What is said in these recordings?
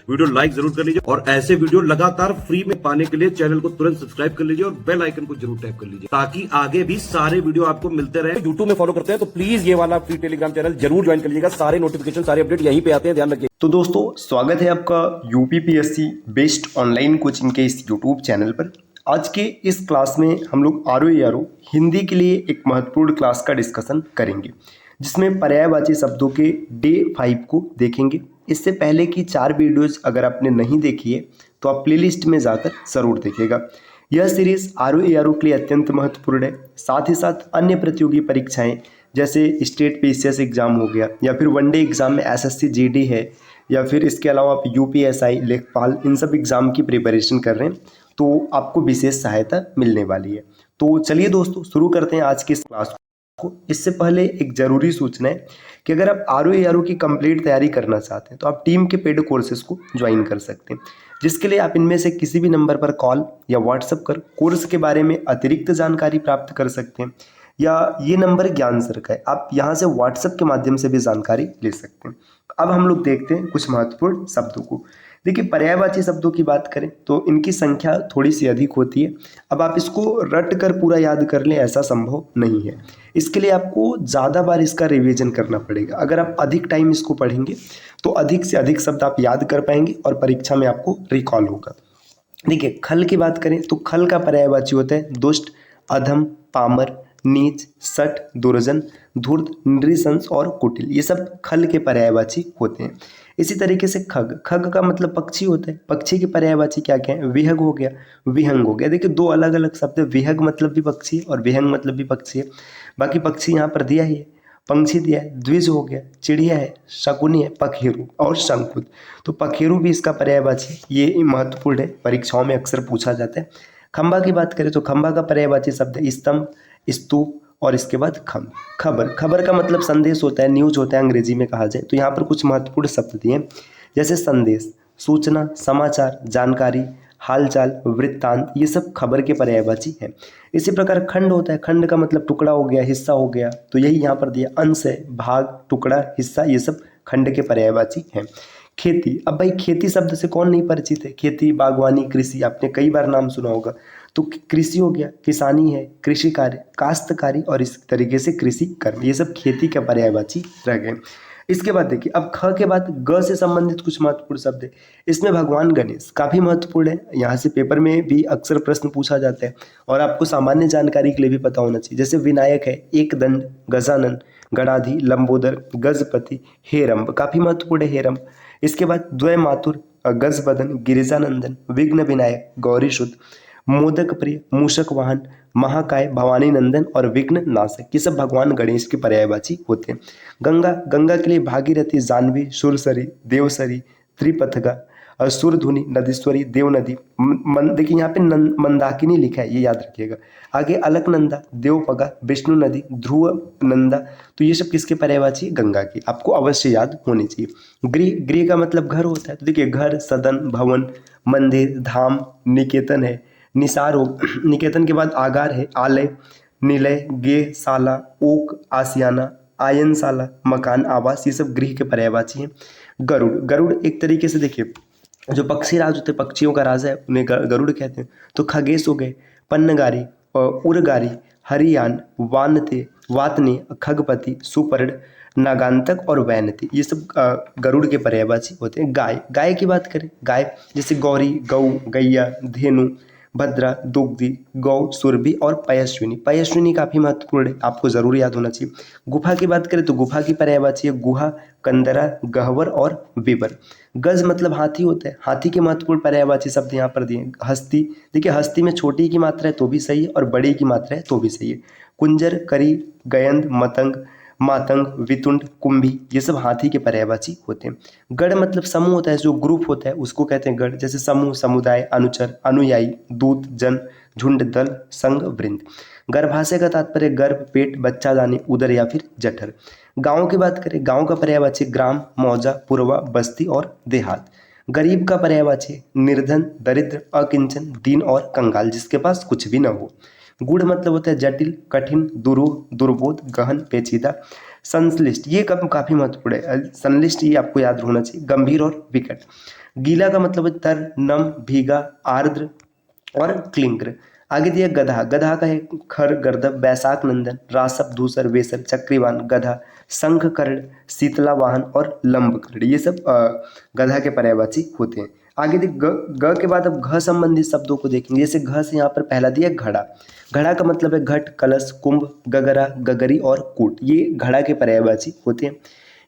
Video like जरूर कर लीजिए और ऐसे वीडियो लगातार फ्री में पाने के लिए चैनल को तुरंत सब्सक्राइब कर लीजिए और बेल आइकन को जरूर टैप कर लीजिए ताकि आगे भी सारे वीडियो आपको मिलते रहे। यूट्यूब में फॉलो करते हैं तो प्लीज ये वाला फ्री टेलीग्राम चैनल जरूर ज्वाइन कर लीजिएगा। सारे नोटिफिकेशन सारे अपडेट यहीं पे आते हैं, ध्यान रखिए। तो दोस्तों स्वागत है आपका यूपीपीएससी बेस्ड ऑनलाइन कोचिंग के इस यूट्यूब चैनल पर। आज के इस क्लास में हम लोग आरओ हिंदी के लिए एक महत्वपूर्ण क्लास का डिस्कशन करेंगे जिसमें पर्यायवाची शब्दों के डे 5 को देखेंगे। इससे पहले की 4 वीडियोज अगर आपने नहीं देखी है तो आप प्लेलिस्ट में जाकर ज़रूर देखिएगा। यह सीरीज आरओ के लिए अत्यंत महत्वपूर्ण है। साथ ही साथ अन्य प्रतियोगी परीक्षाएं जैसे स्टेट पीसीएस एग्जाम हो गया या फिर वनडे एग्जाम में एसएससी जीडी है या फिर इसके अलावा आप यूपीएसआई लेखपाल इन सब एग्जाम की प्रिपरेशन कर रहे हैं तो आपको विशेष सहायता मिलने वाली है। तो चलिए दोस्तों शुरू करते हैं आज की इस क्लास को। इससे पहले एक ज़रूरी सूचना है कि अगर आप आरओ की कंप्लीट तैयारी करना चाहते हैं तो आप टीम के पेड कोर्सेज को ज्वाइन कर सकते हैं, जिसके लिए आप इनमें से किसी भी नंबर पर कॉल या व्हाट्सएप कर कोर्स के बारे में अतिरिक्त जानकारी प्राप्त कर सकते हैं या ये नंबर ज्ञान सर का है, आप यहाँ से व्हाट्सएप के माध्यम से भी जानकारी ले सकते हैं। अब हम लोग देखते हैं कुछ महत्वपूर्ण शब्दों को। देखिए पर्यायवाची शब्दों की बात करें तो इनकी संख्या थोड़ी सी अधिक होती है। अब आप इसको रट कर पूरा याद कर लें ऐसा संभव नहीं है। इसके लिए आपको ज़्यादा बार इसका रिवीजन करना पड़ेगा। अगर आप अधिक टाइम इसको पढ़ेंगे तो अधिक से अधिक शब्द आप याद कर पाएंगे और परीक्षा में आपको रिकॉल होगा। देखिए खल की बात करें तो खल का पर्यायवाची होता है दुष्ट, अधम, पामर, नीच, सठ, दुर्जन, धूर्त, नृशंस और कुटिल। ये सब खल के पर्यायवाची होते हैं। इसी तरीके से खग, खग का मतलब पक्षी होता है। पक्षी के पर्यायवाची क्या क्या है? विहग हो गया, विहंग हो गया। देखिए दो अलग अलग शब्द है, विहग मतलब भी पक्षी है और विहंग मतलब भी पक्षी है। बाकी पक्षी यहाँ पर दिया ही है, पंछी दिया है, द्विज हो गया, चिड़िया है, शकुनी है, पखेरु और शंकुद। तो पखेरु भी इसका पर्यायवाची, ये महत्वपूर्ण है, परीक्षाओं में अक्सर पूछा जाता है। खंबा की बात करें तो खंबा का पर्यायवाची शब्द है स्तंभ, स्तूप और इसके बाद खम। खबर, खबर का मतलब संदेश होता है, न्यूज होता है अंग्रेजी में कहा जाए। तो यहाँ पर कुछ महत्वपूर्ण शब्द दिए जैसे संदेश, सूचना, समाचार, जानकारी, हालचाल, वृत्तांत, ये सब खबर के पर्यायवाची हैं। इसी प्रकार खंड होता है, खंड का मतलब टुकड़ा हो गया, हिस्सा हो गया, तो यही यहाँ पर दिया। अंश है, भाग, टुकड़ा, हिस्सा, ये सब खंड के पर्यायवाची हैं। खेती, अब भाई खेती शब्द से कौन नहीं परिचित है? खेती, बागवानी, कृषि, आपने कई बार नाम सुना होगा। तो कृषि हो गया, किसानी है, कृषि कार्य, काश्तकारी और इस तरीके से कृषि कर्म, ये सब खेती के पर्यायवाची रह गए। इसके बाद देखिए अब ख के बाद ग से संबंधित कुछ महत्वपूर्ण शब्द है। इसमें भगवान गणेश काफ़ी महत्वपूर्ण है, यहाँ से पेपर में भी अक्सर प्रश्न पूछा जाता है और आपको सामान्य जानकारी के लिए भी पता होना चाहिए। जैसे विनायक है, एक दंड, गजानन, गणाधि, लंबोदर, गजपति, हेरम्ब, काफ़ी महत्वपूर्ण है हेरम्ब। इसके बाद द्वय मातुर, गजबदन, गिरिजानंदन, विघ्न विनायक, गौरी शुद्ध, मोदक प्रिय, मूषक वाहन, महाकाय, भवानी नंदन और विघ्न नाशक, ये सब भगवान गणेश के पर्यायवाची होते हैं। गंगा, गंगा के लिए भागीरथी, जाह्नवी, सुरसरी, देवसरी, त्रिपथगा और सुरधुनी, नदीश्वरी, देवनदी। देखिए यहाँ पे मंदाकिनी लिखा है, ये याद रखिएगा। आगे अलकनंदा, देवपगा, विष्णु नदी, ध्रुव नंदा, तो ये सब किसके पर्यायवाची? गंगा की, आपको अवश्य याद होनी चाहिए। गृह, गृह का मतलब घर होता है, तो देखिए घर, सदन, भवन, मंदिर, धाम, निकेतन है, निसार हो, निकेतन के बाद आगार है, आलय, निलय, गेह, शाला, ओक, आसियाना, आयनशाला, मकान, आवास, ये सब गृह के पर्यायवाची हैं। गरुड़, गरुड़ एक तरीके से देखिए जो पक्षी राज होते हैं, पक्षियों का राजा है, उन्हें गरुड़ कहते हैं। तो खगेश हो गए, पन्नगारी, उरगारी, हरियान, वानते, वातनी, खगपति, सुपर्ण, नागांतक और वैनती, ये सब गरुड़ के पर्यायवाची होते हैं। गाय, गाय की बात करें, गाय जैसे गौरी, गौ, गैया, धेनु, भद्रा, दुग्धी, गौ, सुरभि और पयस्विनी। पयस्विनी काफी महत्वपूर्ण है, आपको जरूर याद होना चाहिए। गुफा की बात करें तो गुफा की पर्यायवाची है गुहा, कंदरा, गह्वर और विवर। गज मतलब हाथी होता है, हाथी के महत्वपूर्ण पर्यायवाची शब्द यहाँ पर दिए। हस्ती, देखिए हस्ती में छोटी की मात्रा है तो भी सही है और बड़ी की मात्रा है तो भी सही है। कुंजर, करी, गयंद, मतंग, मातंग, वितुंड, कुंभी, ये सब हाथी के पर्यायवाची होते हैं। गण मतलब समूह होता है, जो ग्रुप होता है उसको कहते हैं गण, जैसे समूह, समुदाय, अनुचर, अनुयायी, दूत, जन, झुंड, दल, संघ, वृंद। गर्भाशय का तात्पर्य गर्भ, पेट, बच्चा दानी, उदर या फिर जठर। गांव की बात करें, गांव का पर्यायवाची ग्राम, मौजा, पुरवा, बस्ती और देहात। गरीब का पर्यायवाची निर्धन, दरिद्र, अकिंचन, दीन और कंगाल, जिसके पास कुछ भी न हो। गूढ़ मतलब होता है जटिल, कठिन, दुरूह, दुर्बोध, गहन, पेचीदा। संश्लिष्ट, ये काफी महत्वपूर्ण है, संश्लिष्ट ये आपको याद होना चाहिए। गंभीर और विकट। गीला का मतलब है तर, नम, भीगा, आर्द्र और क्लिंकर। आगे दिया गधा, गधा का है खर, गर्दभ, बैसाख नंदन, रासप, धूसर, वेसर, चक्रीवान, गधा, शंख कर्ण, शीतला वाहन और लंब कर्ण, ये सब गधा के पर्यायवाची होते हैं। आगे देख ग के बाद अब घ संबंधित शब्दों को देखेंगे। जैसे घ से यहाँ पर पहला दिया घड़ा, घड़ा का मतलब है घट, कलश, कुंभ, गगरा, गगरी और कूट, ये घड़ा के पर्यायवाची होते हैं।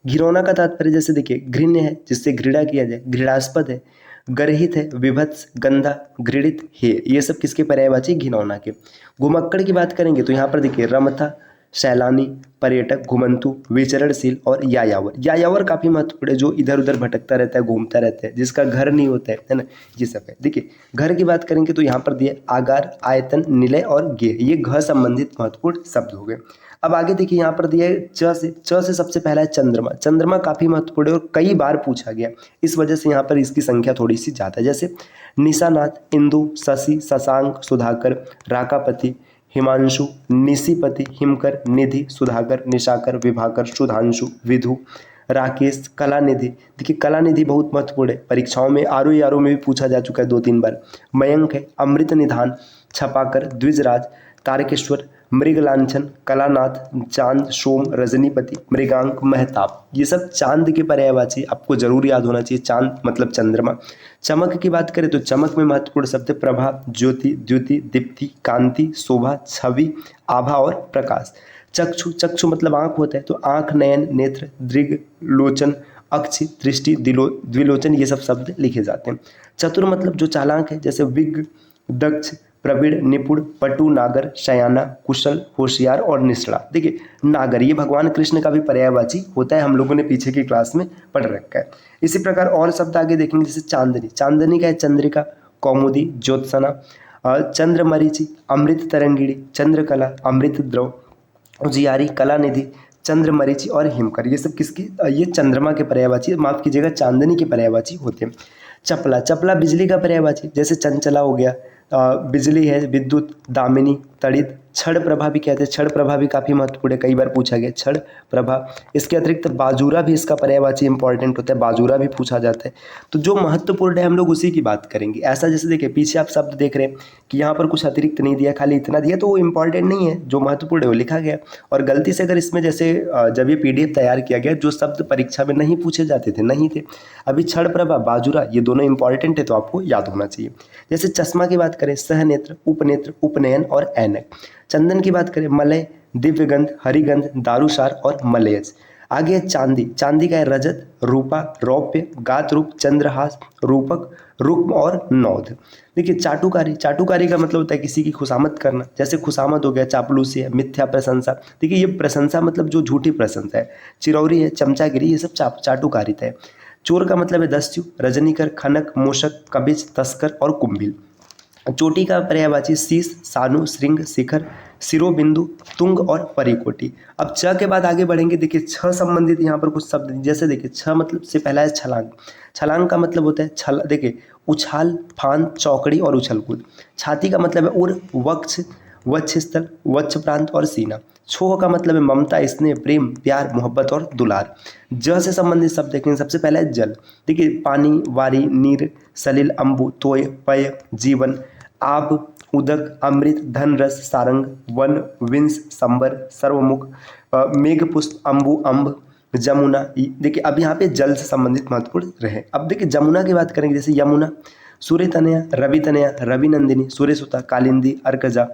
घिरौना का तात्पर्य जैसे देखिए घृण्य है, जिससे घृणा किया जाए, घृणास्पद है, गर्हित है, विभत्स, गंदा, घृणित है, ये सब किसके पर्यायवाची? घिनौना के। घुमक्कड़ की बात करेंगे तो यहाँ पर देखिए रमथा, सैलानी, पर्यटक, घुमंतु, विचरणशील और यायावर। यायावर काफी महत्वपूर्ण है, जो इधर उधर भटकता रहता है, घूमता रहता है, जिसका घर नहीं होता है ना, ये सब है। देखिए घर की बात करेंगे तो यहाँ पर दिए आगार, आयतन, निलय और गेह, ये घ संबंधित महत्वपूर्ण शब्द हो गए। अब आगे देखिए यहाँ पर दिया है च से सबसे पहला है चंद्रमा। चंद्रमा काफी महत्वपूर्ण है और कई बार पूछा गया, इस वजह से यहाँ पर इसकी संख्या थोड़ी सी ज्यादा है। जैसे निशानाथ, इंदु, शशि, शशांक, सुधाकर, राकापति, हिमांशु, निशिपति, हिमकर, निधि, सुधाकर, निशाकर, विभाकर, सुधांशु, विधु, राकेश, कलानिधि। देखिए कलानिधि बहुत महत्वपूर्ण है, परीक्षाओं में आरओ में भी पूछा जा चुका है 2-3 बार। मयंक है, अमृत निधान, छपाकर, द्विजराज, तारकेश्वर, मृग लांछन, कलानाथ, चांद, सोम, रजनीपति, मृगांक, महताब, ये सब चांद के पर्यायवाची आपको जरूर याद होना चाहिए। चांद मतलब चंद्रमा। चमक की बात करें तो चमक में महत्वपूर्ण शब्द प्रभा, ज्योति, द्युति, दीप्ति, कांति, शोभा, छवि, आभा और प्रकाश। चक्षु, चक्षु मतलब आंख होता है, तो आंख, नयन, नेत्र, दृग, लोचन, अक्ष, दृष्टि, द्विलोचन, ये सब शब्द लिखे जाते हैं। चतुर मतलब जो चालाक है, जैसे विज्ञ, दक्ष, प्रवीण, निपुण, पटु, नागर, शयाना, कुशल, होशियार और निष्ठा। देखिए नागर ये भगवान कृष्ण का भी पर्यायवाची होता है, हम लोगों ने पीछे की क्लास में पढ़ रखा है। इसी प्रकार और शब्द आगे देखेंगे, जैसे चांदनी, चांदनी का है चंद्रिका, कौमुदी, ज्योत्सना, चंद्रमरीचि, अमृत तरंगिणी, चंद्रकला, अमृत द्रव, उजियारी, कलानिधि, चंद्रमरीचि और हिमकर, ये सब किसकी? ये चंद्रमा के पर्यायवाची, माफ कीजिएगा चांदनी के पर्यायवाची होते हैं। चपला, चपला बिजली का पर्यायवाची, जैसे चंचला हो गया, बिजली है, विद्युत, दामिनी, तड़ित, क्षण प्रभा भी कहते हैं। क्षण प्रभा भी काफ़ी महत्वपूर्ण है, कई बार पूछा गया क्षण प्रभा। इसके अतिरिक्त बाजूरा भी इसका पर्यायवाची इंपॉर्टेंट होता है, बाजूरा भी पूछा जाता है। तो जो महत्वपूर्ण है हम लोग उसी की बात करेंगे। ऐसा जैसे देखिए पीछे आप शब्द देख रहे हैं कि यहाँ पर कुछ अतिरिक्त नहीं दिया, खाली इतना दिया, तो वो इंपॉर्टेंट नहीं है, जो महत्वपूर्ण है वो लिखा गया। और गलती से अगर इसमें जैसे जब ये PDF तैयार किया गया, जो शब्द परीक्षा में नहीं पूछे जाते थे नहीं थे, अभी क्षण प्रभा, बाजूरा, ये दोनों इंपॉर्टेंट है, तो आपको याद होना चाहिए। जैसे चश्मा की बात करें, सहनेत्र, उपनेत्र, उपनयन और ऐनक। चंदन की बात करें, मलय, दिव्यगंध, हरिगंध, दारूसार और मलयज। आगे है चांदी, चांदी का है रजत, रूपा, रौप्य, गात रूप, चंद्रहास, रूपक, रुक्म और नौध। देखिए चाटुकारी, चाटुकारी का मतलब होता है किसी की खुशामद करना, जैसे खुशामद हो गया, चापलूसी है, मिथ्या प्रशंसा। देखिए ये प्रशंसा मतलब जो झूठी प्रशंसा है। चिरौरी है, चमचागिरी, ये सब चाटुकारिता है। चोर का मतलब है दस्यु, रजनीकर, खनक, मूषक, कबिज, तस्कर और कुंभिल। चोटी का पर्यायवाची शीश, सानु, श्रृंग, शिखर, शिरोबिंदु, तुंग और परिकोटि। अब छ के बाद आगे बढ़ेंगे, देखिए छ संबंधित यहाँ पर कुछ शब्द, जैसे देखिए छ मतलब से पहला है छलांग। छलांग का मतलब होता है छल, देखिए उछाल, फांद, चौकड़ी और उछल कूद। छाती का मतलब है उर, वक्ष, वक्षस्थल, वक्ष प्रांत और सीना। छोह का मतलब है ममता, स्नेह, प्रेम, प्यार, मोहब्बत और दुलार। ज से संबंधित शब्द देखेंगे, सबसे पहला है जल। देखिए पानी, वारी, नीर, सलिल, अम्बु, तोय, पय, जीवन, आब, उदक, अमृत, धन, रस, सारंग, वन, विंस, संबर, सर्वमुख, मेघपुष्प, अम्बु, अम्ब, जमुना। देखिए अब यहाँ पे जल से संबंधित महत्वपूर्ण रहे। अब देखिए जमुना की बात करेंगे, जैसे यमुना, सूर्य तनया, रवि तनया, रवि नंदिनी, सूर्य सुता, कालिंदी, अर्कजा,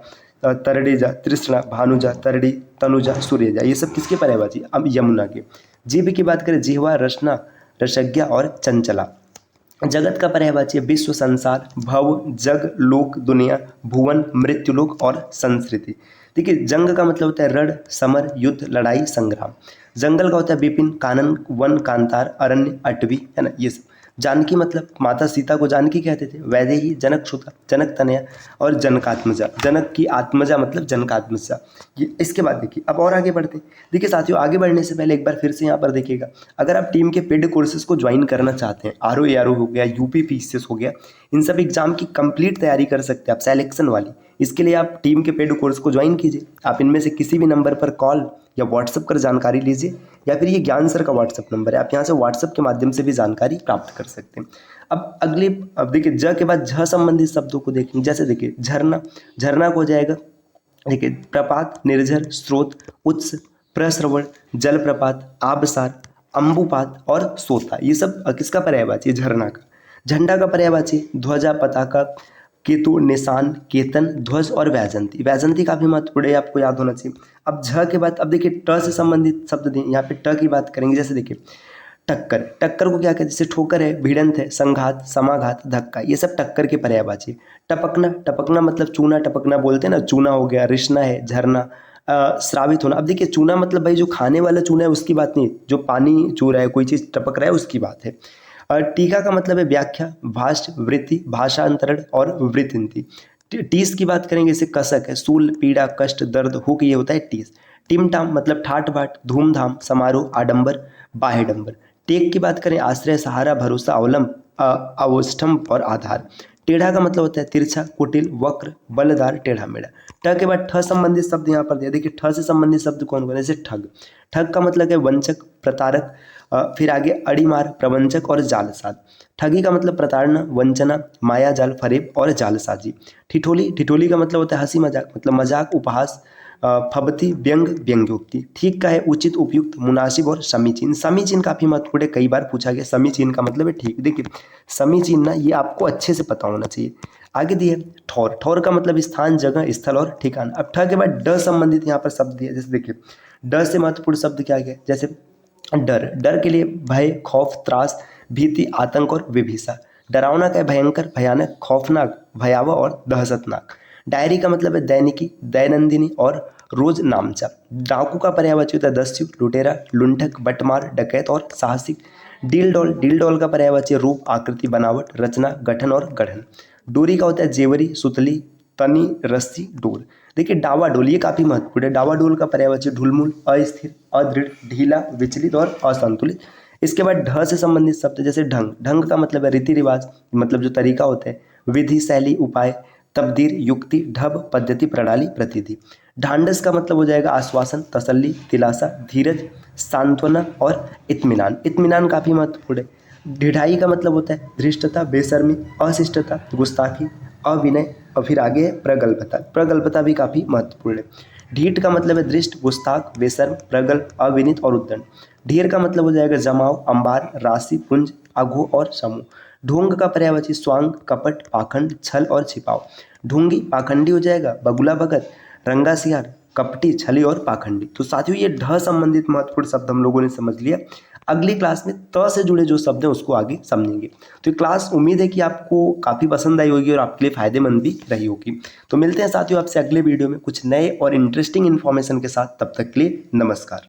तरडेजा, तृष्णा, भानुजा, तरडी, तनुजा, सूर्यजा, ये सब किसके पर्यायवाची? अब यमुना के। जीव की बात करें, जिह्वा, रसना, रसज्ञा और चंचला। जगत का पर्यायवाची विश्व, संसार, भव, जग, लोक, दुनिया, भुवन, मृत्युलोक और संस्कृति। देखिए जंग का मतलब होता है रण, समर, युद्ध, लड़ाई, संग्राम। जंगल का होता है विपिन, कानन, वन, कांतार, अरण्य, अटवी, है ना, ये सब। जानकी मतलब माता सीता को जानकी कहते थे। वैदेही, जनक सुता, जनक तनया और जनकात्मजा। जनक की आत्मजा मतलब जनकात्मजा। ये इसके बाद देखिए अब और आगे बढ़ते हैं। देखिए साथियों आगे बढ़ने से पहले एक बार फिर से यहाँ पर देखिएगा, अगर आप टीम के पेड कोर्सेज को ज्वाइन करना चाहते हैं, RO हो गया, UPPSS हो गया, इन सब एग्जाम की कंप्लीट तैयारी कर सकते हैं आप सिलेक्शन वाली। इसके लिए आप टीम के पेड कोर्स को ज्वाइन कीजिए। आप इनमें से किसी भी नंबर पर कॉल या व्हाट्सएप कर जानकारी लीजिए, या फिर ये ज्ञान सर का व्हाट्सएप नंबर है, आप यहाँ से व्हाट्सएप के माध्यम से भी जानकारी प्राप्त कर सकते हैं। अब देखिए ज के बाद झ संबंधित शब्दों को देखेंगे। जैसे देखिए झरना, झरना को हो जाएगा देखिए प्रपात, निर्झर, स्रोत, उत्स, प्रस्रवण, जलप्रपात, आबसार, अंबुपात और सोता। ये सब किसका पर्यायवाची है? झरना का। झंडा का पर्यायवाची ध्वजा, पताका, केतु, निशान, केतन, ध्वज और वैजंती। वैजंती काफी महत्वपूर्ण है, आपको याद होना चाहिए। अब झ के बाद अब देखिए ट से संबंधित शब्द दिए, यहाँ पे ट की बात करेंगे। जैसे देखिए टक्कर, टक्कर को क्या कहते हैं? जैसे ठोकर है, भिड़ंत है, संघात, समाघात, धक्का, ये सब टक्कर के पर्यायवाची। टपकना, टपकना मतलब चूना टपकना बोलते हैं ना, चूना हो गया। रिश्ना है, झरना, श्रावित होना। अब देखिए चूना मतलब भाई जो खाने वाला चूना है उसकी बात नहीं, जो पानी चू रहा है, कोई चीज़ टपक रहा है उसकी बात है। टीका का मतलब है व्याख्या, भाष्य, वृत्ति, भाषांतरण और वृत्ति। टीस की बात करेंगे, जैसे कसक है, सूल, पीड़ा, कष्ट, दर्द, हुक, ये होता है टीस। टिम टाम मतलब ठाट बाट, धूमधाम, समारोह, आडंबर, बाह्यडंबर। टेक की बात करें, आश्रय, सहारा, भरोसा, अवलंब, अवस्टम्भ और आधार। टेढ़ा का मतलब होता है तिरछा, कुटिल, वक्र, बलदार, टेढ़ा मेढ़ा। ठ के बाद ठ संबंधित शब्द यहाँ पर दिया। देखिए ठ से संबंधित शब्द कौन कौन है? जैसे ठग, ठग का मतलब है वंचक, प्रतारक, फिर आगे अड़ीमार, प्रवंचक और जालसाज। ठगी का मतलब प्रताड़ना, वंचना, माया जाल, फरेब और जालसाजी। ठिठोली, ठिठोली का मतलब होता है हंसी मजाक, मतलब मजाक, उपहास, फबती, व्यंग, व्यंग्योक्ति। ठीक का है उचित, उपयुक्त, मुनासिब और समीचीन। समीचीन काफी महत्वपूर्ण है, कई बार पूछा गया। समीचीन का मतलब है ठीक। देखिए समीचीन ना, ये आपको अच्छे से पता होना चाहिए। आगे दिए ठौर, ठौर का मतलब स्थान, जगह, स्थल और ठिकाना। अब ठ के बाद ड संबंधित यहाँ पर शब्द दिया। जैसे देखिए ड से महत्वपूर्ण शब्द क्या गया? जैसे डर, डर के लिए भय, खौफ, त्रास, भीति, आतंक और विभीषा। डरावना का है भयंकर, भयानक, खौफनाक, भयावह और दहशतनाक। डायरी का मतलब है दैनिकी, दैनंदिनी और रोज नामचा। डाकू का पर्यायवाची होता है दस्यु, लुटेरा, लुंठक, बटमार, डकैत और साहसिक। डील डॉल, डील डॉल का पर्यायवाची रूप, आकृति, बनावट, रचना, गठन और गढ़न। डोरी का होता है जेवरी, सुतली, तनी, रस्सी, डोर। देखिए डावाडोल, ये काफी महत्वपूर्ण है। डावाडोल का पर्यायवाची ढुलमुल, अस्थिर, अदृढ़, ढीला, विचलित और असंतुलित। इसके बाद ढ से संबंधित शब्द जैसे ढंग, ढंग का मतलब है रीति रिवाज, मतलब जो तरीका होता है, विधि, शैली, उपाय, तब्दीर, युक्ति, ढब, पद्धति, प्रणाली, प्रतिधि। ढांढस का मतलब हो जाएगा आश्वासन, तसल्ली, दिलासा, धीरज, सांत्वना और इत्मीनान। इत्मीनान काफी महत्वपूर्ण है। ढिठाई का मतलब होता है धृष्टता, बेशर्मी, अशिष्टता, गुस्ताखी, अविनय और फिर आगे है प्रगल्भता। प्रगल्भता भी काफी महत्वपूर्ण है। ढीठ का मतलब है दृष्ट, गुस्ताख, बेशर्म, प्रगल्भ, अविनीत और उद्दंड। ढेर का मतलब हो जाएगा जमाव, अंबार, राशि, पुंज, अघो और समूह। ढोंग का पर्यायवाची स्वांग, कपट, पाखंड, छल और छिपाव। ढोंगी, पाखंडी हो जाएगा, बगुला भगत, रंगासियार, कपटी, छली और पाखंडी। तो साथियों ये ढ संबंधित महत्वपूर्ण शब्द हम लोगों ने समझ लिया। अगली क्लास में त से जुड़े जो शब्द हैं उसको आगे समझेंगे। तो ये क्लास उम्मीद है कि आपको काफ़ी पसंद आई होगी और आपके लिए फायदेमंद भी रही होगी। तो मिलते हैं साथियों आपसे अगले वीडियो में कुछ नए और इंटरेस्टिंग इन्फॉर्मेशन के साथ। तब तक के लिए नमस्कार।